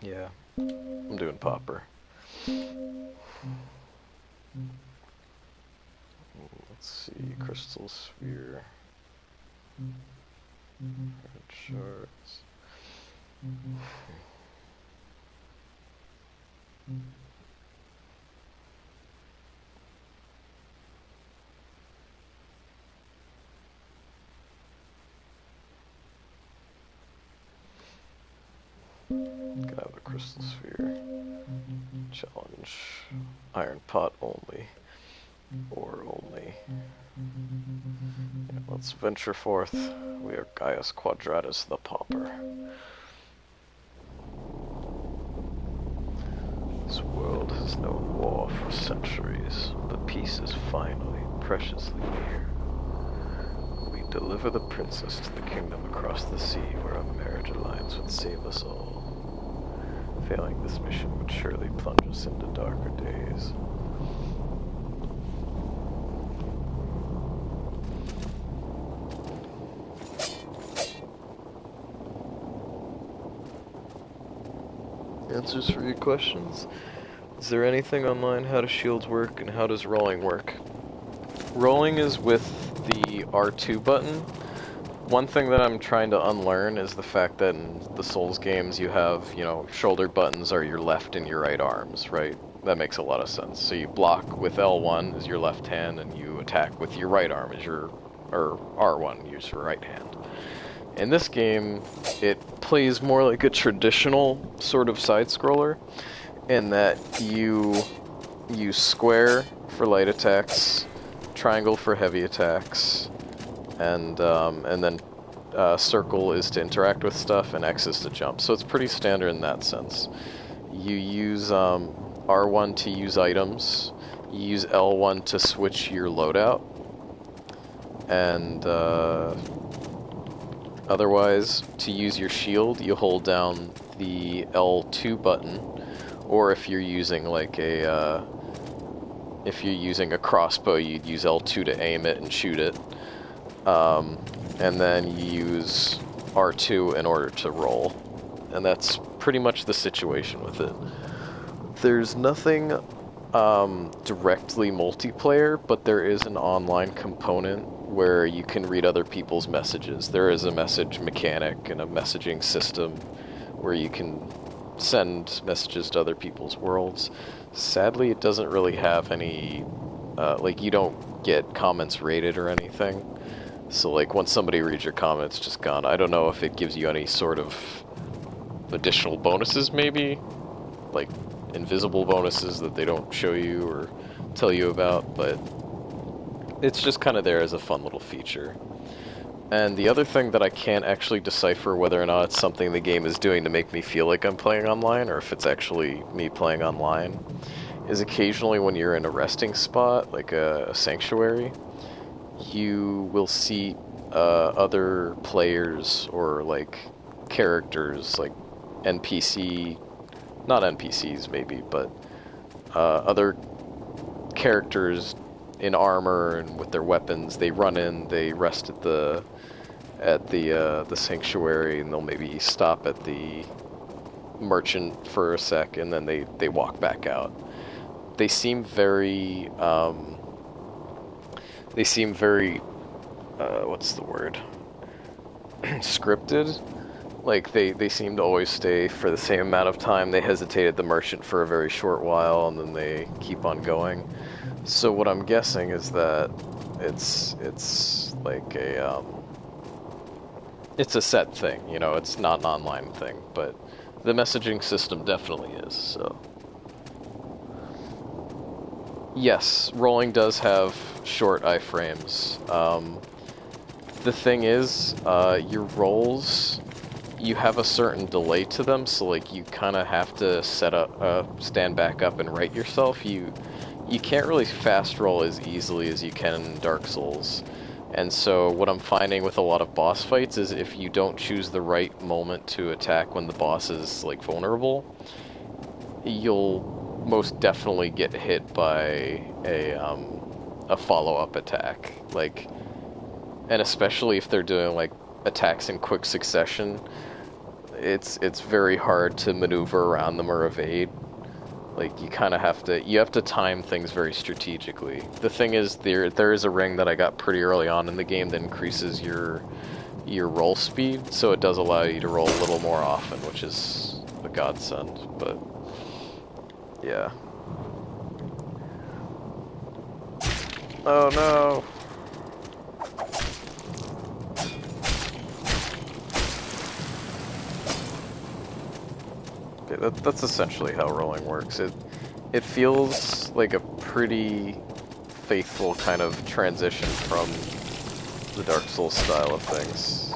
Yeah, I'm doing Popper. Let's see, Crystal Sphere. Charts. Get out of the Crystal Sphere. Challenge. Iron Pot only. Ore only. Yeah, let's venture forth. We are Gaius Quadratus the Pauper. This world has known war for centuries, but peace is finally, preciously near. We deliver the princess to the kingdom across the sea where a marriage alliance would save us all. Failing this mission would surely plunge us into darker days. Answers for your questions? Is there anything online? How do shields work and how does rolling work? Rolling is with the R2 button. One thing that I'm trying to unlearn is the fact that in the Souls games you have, you know, shoulder buttons are your left and your right arms, right? That makes a lot of sense. So you block with L1 as your left hand and you attack with your right arm as your, or R1, use your right hand. In this game, it plays more like a traditional sort of side-scroller in that you use square for light attacks, triangle for heavy attacks, and then circle is to interact with stuff, and X is to jump. So it's pretty standard in that sense. You use R1 to use items, you use L1 to switch your loadout, and otherwise, to use your shield, you hold down the L2 button, or if you're using like a crossbow, you'd use L2 to aim it and shoot it. And then you use R2 in order to roll. And that's pretty much the situation with it. There's nothing directly multiplayer, but there is an online component where you can read other people's messages. There is a message mechanic and a messaging system where you can send messages to other people's worlds. Sadly, it doesn't really have any, like, you don't get comments rated or anything. So, like, once somebody reads your comment, it's just gone. I don't know if it gives you any sort of additional bonuses, maybe? Like, invisible bonuses that they don't show you or tell you about, but it's just kind of there as a fun little feature. And the other thing that I can't actually decipher whether or not it's something the game is doing to make me feel like I'm playing online, or if it's actually me playing online, is occasionally when you're in a resting spot, like a sanctuary, you will see other players or like characters, like NPC, not NPCs maybe, but other characters in armor and with their weapons. They run in, they rest at the sanctuary, and they'll maybe stop at the merchant for a sec, and then they walk back out. They seem very what's the word? Scripted. Like, they seem to always stay for the same amount of time. They hesitate at the merchant for a very short while, and then they keep on going. So what I'm guessing is that it's like it's a set thing, you know, it's not an online thing, but the messaging system definitely is, so. Yes, rolling does have short iframes. The thing is, your rolls, you have a certain delay to them, so like you kind of have to stand back up and right yourself. You can't really fast roll as easily as you can in Dark Souls. And so what I'm finding with a lot of boss fights is if you don't choose the right moment to attack when the boss is like vulnerable, you'll most definitely get hit by a follow-up attack. Like, and especially if they're doing like attacks in quick succession, it's very hard to maneuver around them or evade. Like, you kind of have to time things very strategically. The thing is, there is a ring that I got pretty early on in the game that increases your roll speed, so it does allow you to roll a little more often, which is a godsend, but yeah. Oh no! Okay, that's essentially how rolling works. It feels like a pretty faithful kind of transition from the Dark Souls style of things.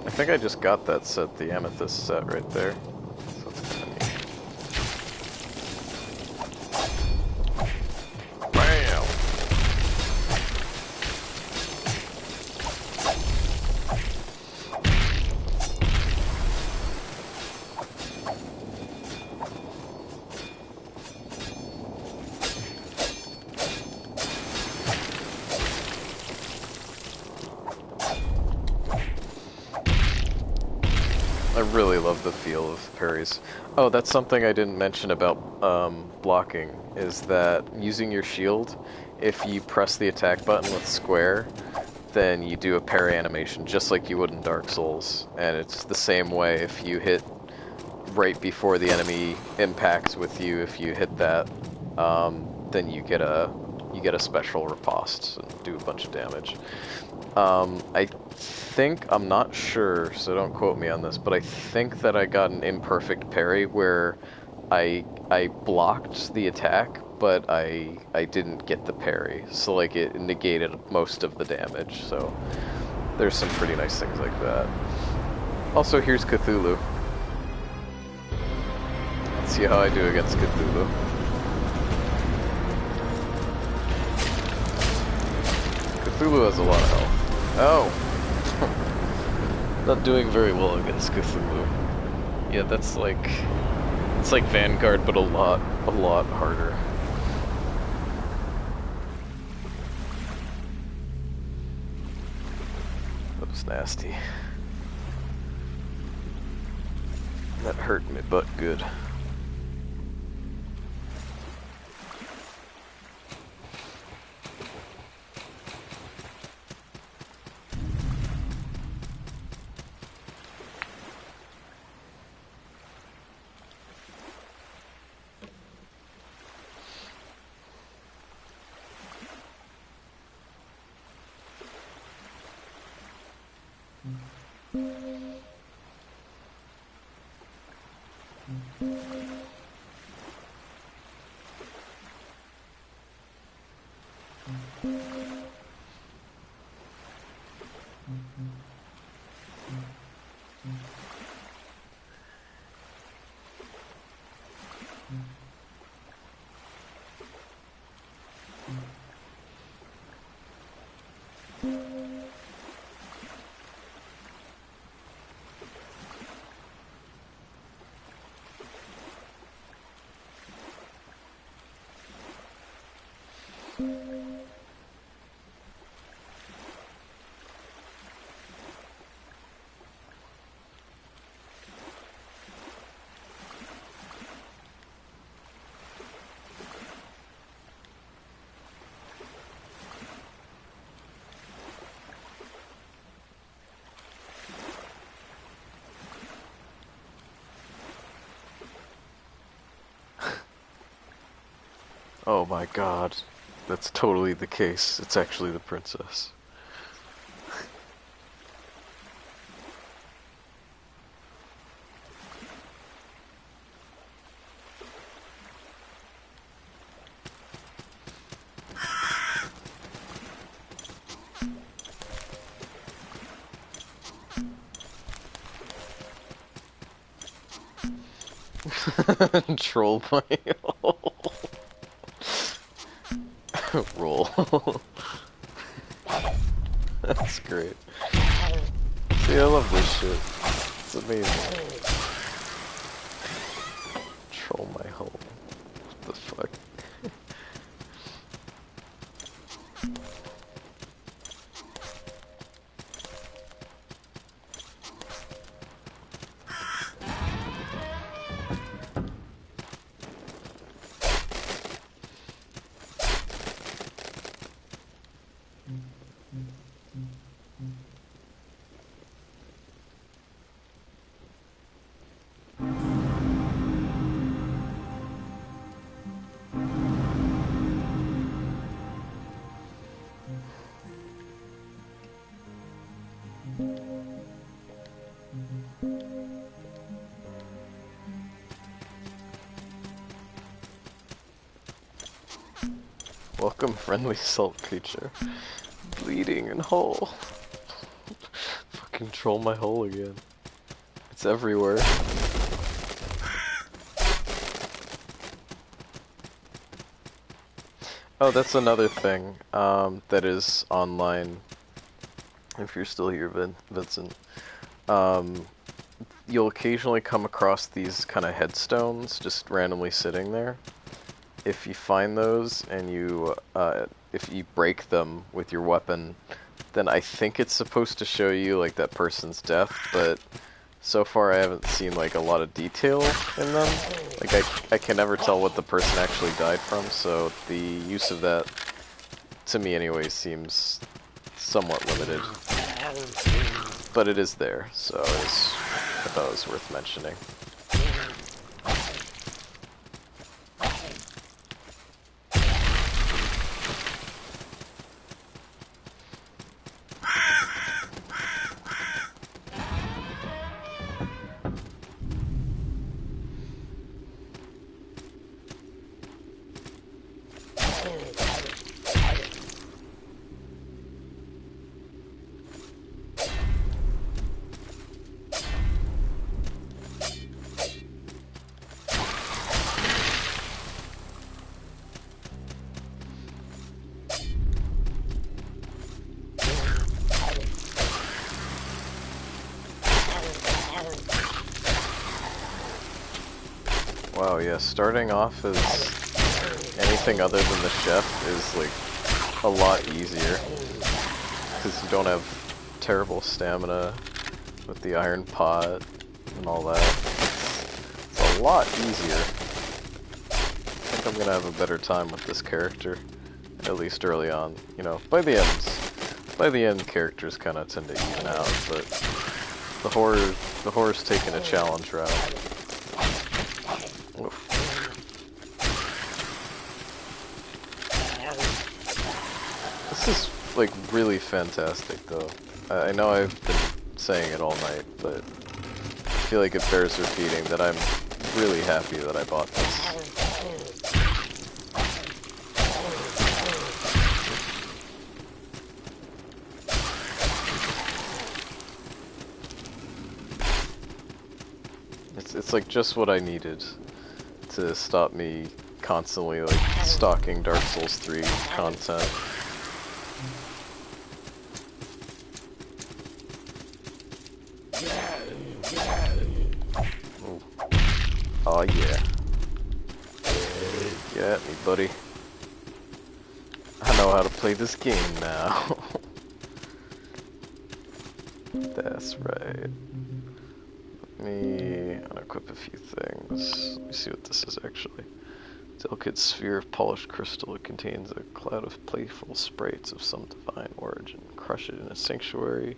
I think I just got that set, the Amethyst set right there. So it's kind of neat. Bam! I really love the feel of parries. Oh, that's something I didn't mention about blocking, is that using your shield, if you press the attack button with square, then you do a parry animation, just like you would in Dark Souls. And it's the same way if you hit right before the enemy impacts with you, if you hit that, then you get a special riposte and do a bunch of damage. I think, I'm not sure, so don't quote me on this, but I think that I got an imperfect parry where I blocked the attack, but I didn't get the parry, so like it negated most of the damage, so there's some pretty nice things like that. Also, here's Cthulhu. Let's see how I do against Cthulhu. Cthulhu has a lot of health. Oh! Not doing very well against Cthulhu. Yeah, that's like... It's like Vanguard, but a lot harder. That was nasty. That hurt me butt good. Oh my god, that's totally the case. It's actually the princess. Troll mail. Roll. That's great. See, I love this shit. It's amazing. Troll my hole. What the fuck? Welcome, friendly salt creature. Bleeding and whole. Fucking troll my hole again. It's everywhere. Oh, that's another thing that is online. If you're still here, Vincent. You'll occasionally come across these kind of headstones just randomly sitting there. If you find those and if you break them with your weapon, then I think it's supposed to show you like that person's death, but so far I haven't seen like a lot of detail in them. Like I can never tell what the person actually died from, so the use of that, to me anyway, seems somewhat limited. But it is there, so I thought it was worth mentioning. Wow, yeah, starting off as anything other than the chef is like a lot easier, because you don't have terrible stamina with the iron pot and all that. It's a lot easier. I think I'm gonna have a better time with this character, at least early on. You know, by the end characters kind of tend to even out, but the horror's taking a challenge route. Oof. This is like really fantastic though. I know I've been saying it all night, but I feel like it bears repeating that I'm really happy that I bought this. It's like just what I needed to stop me constantly like stalking Dark Souls 3 content. Ooh. Oh yeah. Get at me, buddy. I know how to play this game now. That's right. Let me unequip a few things. Let me see what this is actually. Delicate sphere of polished crystal. It contains a cloud of playful sprites of some divine origin. Crush it in a sanctuary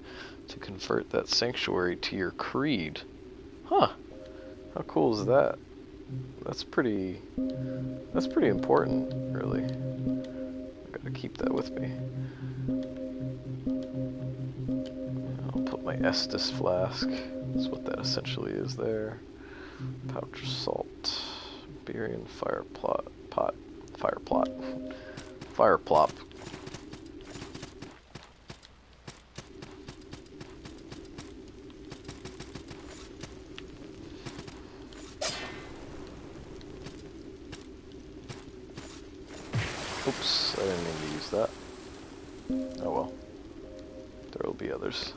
to convert that sanctuary to your creed. Huh. How cool is that? That's pretty important, really. I gotta keep that with me. I'll put my Estus flask. That's what that essentially is there. Pouch of salt. Iberian fire plot. Fire plop. Oops, I didn't mean to use that. Oh well. be others.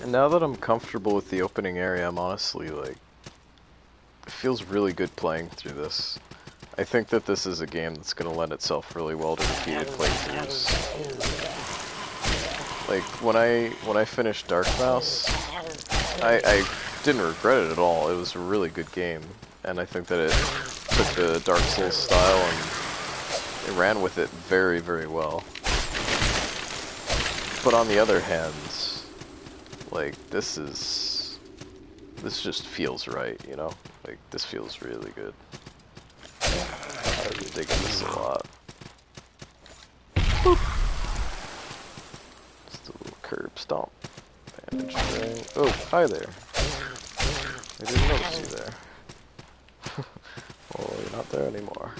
And now that I'm comfortable with the opening area, I'm honestly like, it feels really good playing through this. I think that this is a game that's going to lend itself really well to repeated playthroughs. Like, when I finished Dark Mouse, I didn't regret it at all. It was a really good game, and I think that it took the Dark Souls style and it ran with it very, very well. But on the other hand, like, this just feels right, you know? Like, this feels really good. I'm digging this a lot. Boop. Just a little curb stomp. Bandage ring. Oh, hi there. I didn't notice you there. Well, you're not there anymore.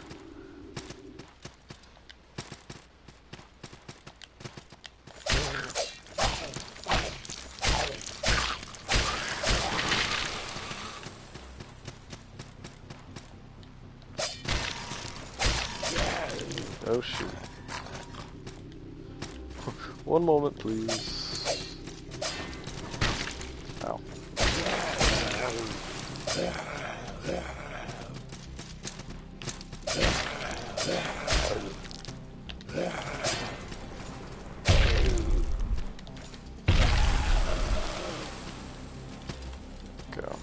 Oh shoot. One moment, please. Ow. Go.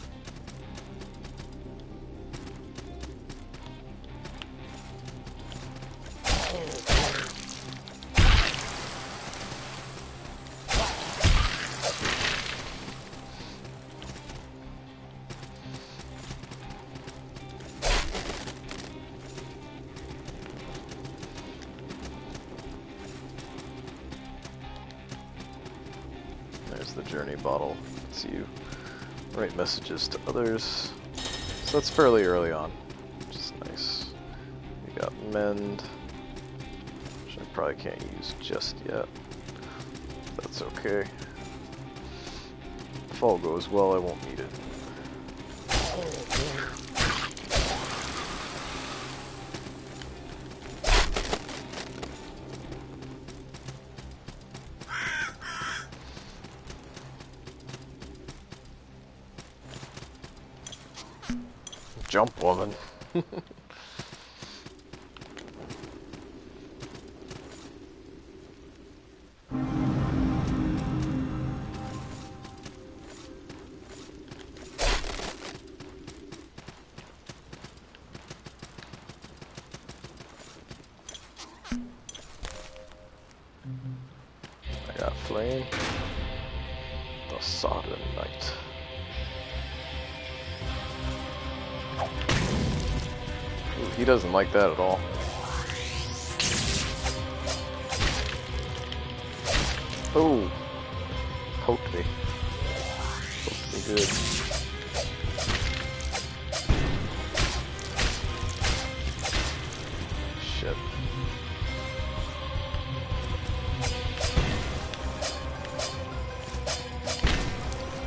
There's the journey bottle. Lets you write messages to others. So that's fairly early on, which is nice. We got mend, which I probably can't use just yet. That's okay. If all goes well, I won't need it. Jump, woman. I got flame. The sodden knight. Ooh, he doesn't like that at all. Oh, poked me. Poked me good. Shit.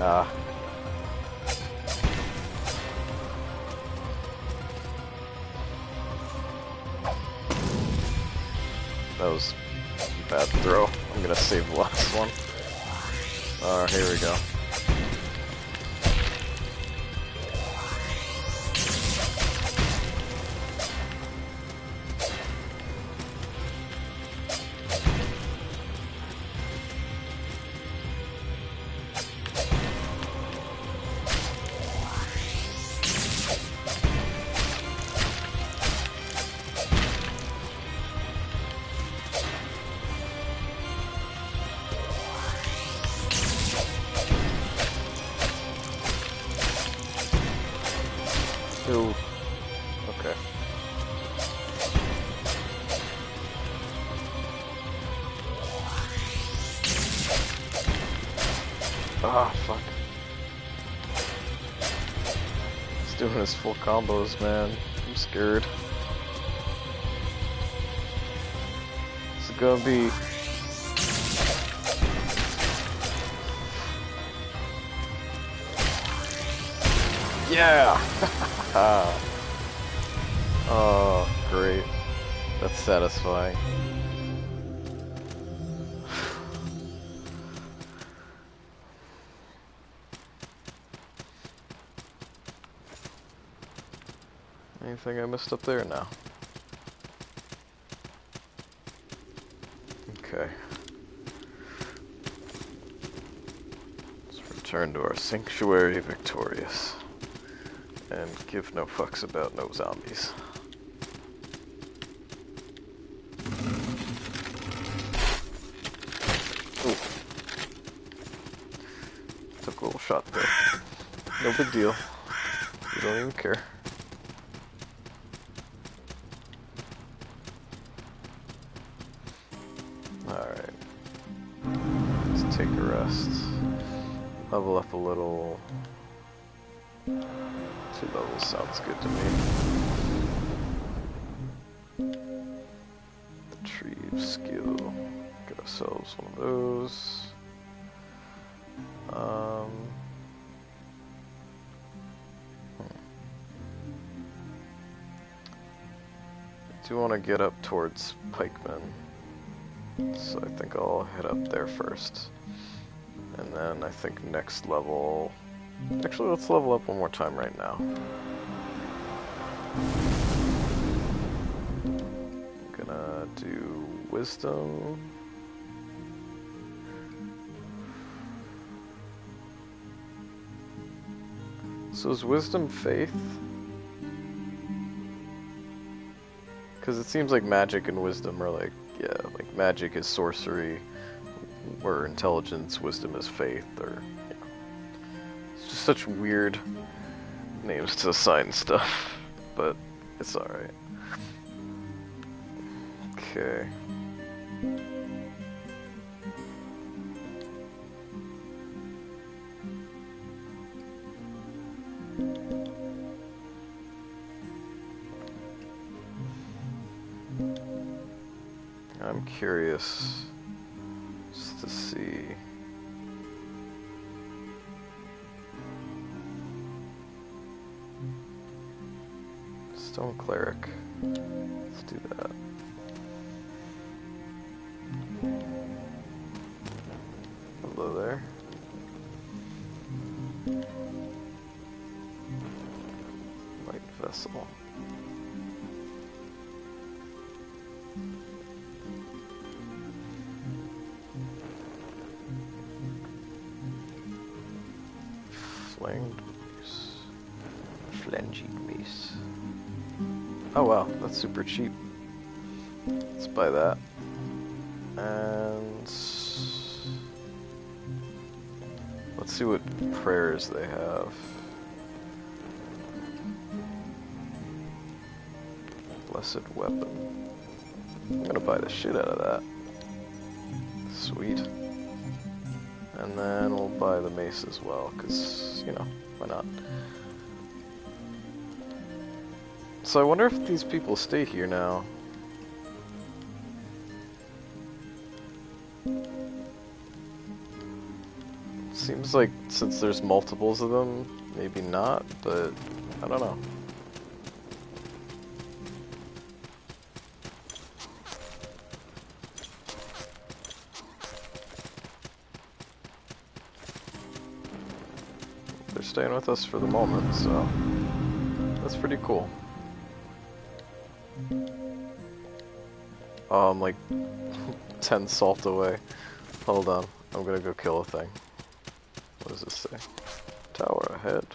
Ah. That was a bad throw. I'm gonna save the last one. Here we go. Ooh. Okay. Ah, fuck. He's doing his full combos, man. I'm scared. It's gonna be... Yeah! Oh, great. That's satisfying. Anything I missed up there? No. Okay. Let's return to our sanctuary victorious. And give no fucks about no zombies. Ooh. Took a little shot there. No big deal. You don't even care. Alright. Let's take a rest. Level up a little. 2 levels sounds good to me. Retrieve skill. Get ourselves one of those. I do want to get up towards pikemen. So I think I'll head up there first. And then I think next level... Actually, let's level up one more time right now. I'm gonna do wisdom. So is wisdom faith? Because it seems like magic and wisdom are like, yeah, like magic is sorcery, or intelligence, wisdom is faith, or, you know. It's just such weird names to assign stuff, but it's alright. Okay. I'm curious just to see. Stone Cleric. Let's do that. Hello there. Light Vessel. Flanged mace. Flanged mace. Oh wow, that's super cheap. Let's buy that. And let's see what prayers they have. Blessed weapon. I'm gonna buy the shit out of that. Sweet. And then we'll buy the mace as well, because, you know, why not? So I wonder if these people stay here now. Seems like since there's multiples of them, maybe not, but I don't know. They're staying with us for the moment, so that's pretty cool. Oh, I'm like 10 salt away. Hold on, I'm gonna go kill a thing. What does this say? Tower ahead.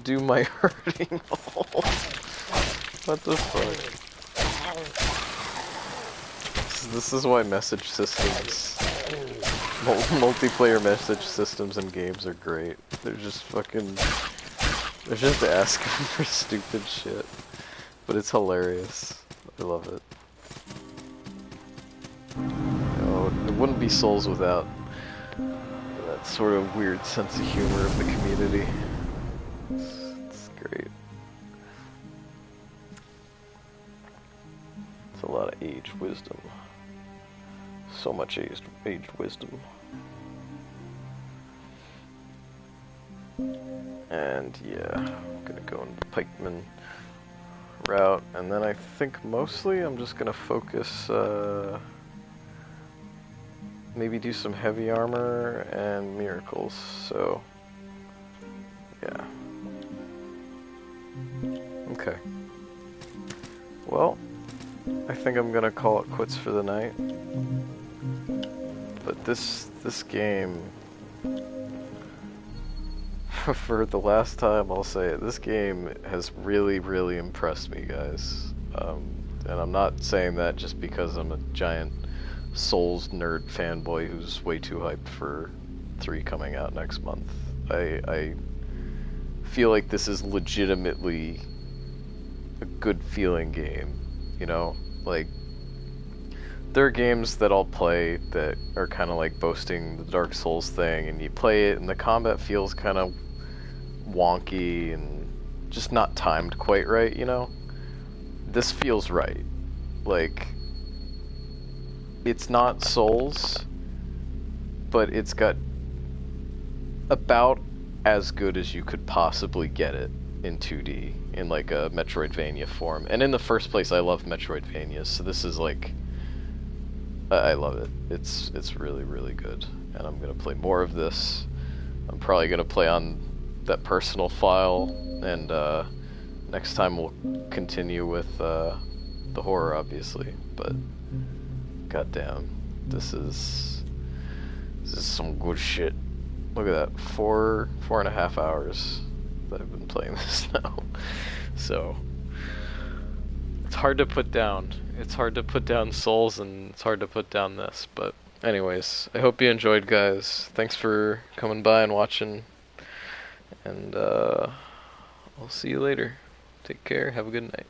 Do my hurting. What the fuck? This is why message systems, multiplayer message systems in games are great. They're just fucking They're just asking for stupid shit. But it's hilarious. I love it. You know, it wouldn't be Souls without that sort of weird sense of humor of the community. It's great. It's a lot of aged wisdom. So much aged wisdom. And yeah, I'm gonna go into the pikeman route, and then I think mostly I'm just gonna focus, maybe do some heavy armor and miracles, so yeah. Okay. Well, I think I'm gonna call it quits for the night. But this game, for the last time I'll say it, this game has really, really impressed me, guys. And I'm not saying that just because I'm a giant Souls nerd fanboy who's way too hyped for 3 coming out next month. I feel like this is legitimately a good feeling game, you know? Like, there are games that I'll play that are kind of like boasting the Dark Souls thing, and you play it and the combat feels kind of wonky and just not timed quite right, you know? This feels right. Like, it's not Souls, but it's got about as good as you could possibly get it in 2D, in like a Metroidvania form. And in the first place, I love Metroidvanias, so this is like, I love it. It's really, really good. And I'm gonna play more of this. I'm probably gonna play on that personal file, and next time we'll continue with the horror, obviously. But goddamn, this is some good shit. Look at that, 4.5 hours that I've been playing this now. So it's hard to put down. It's hard to put down Souls, and it's hard to put down this. But anyways, I hope you enjoyed, guys. Thanks for coming by and watching. And I'll see you later. Take care. Have a good night.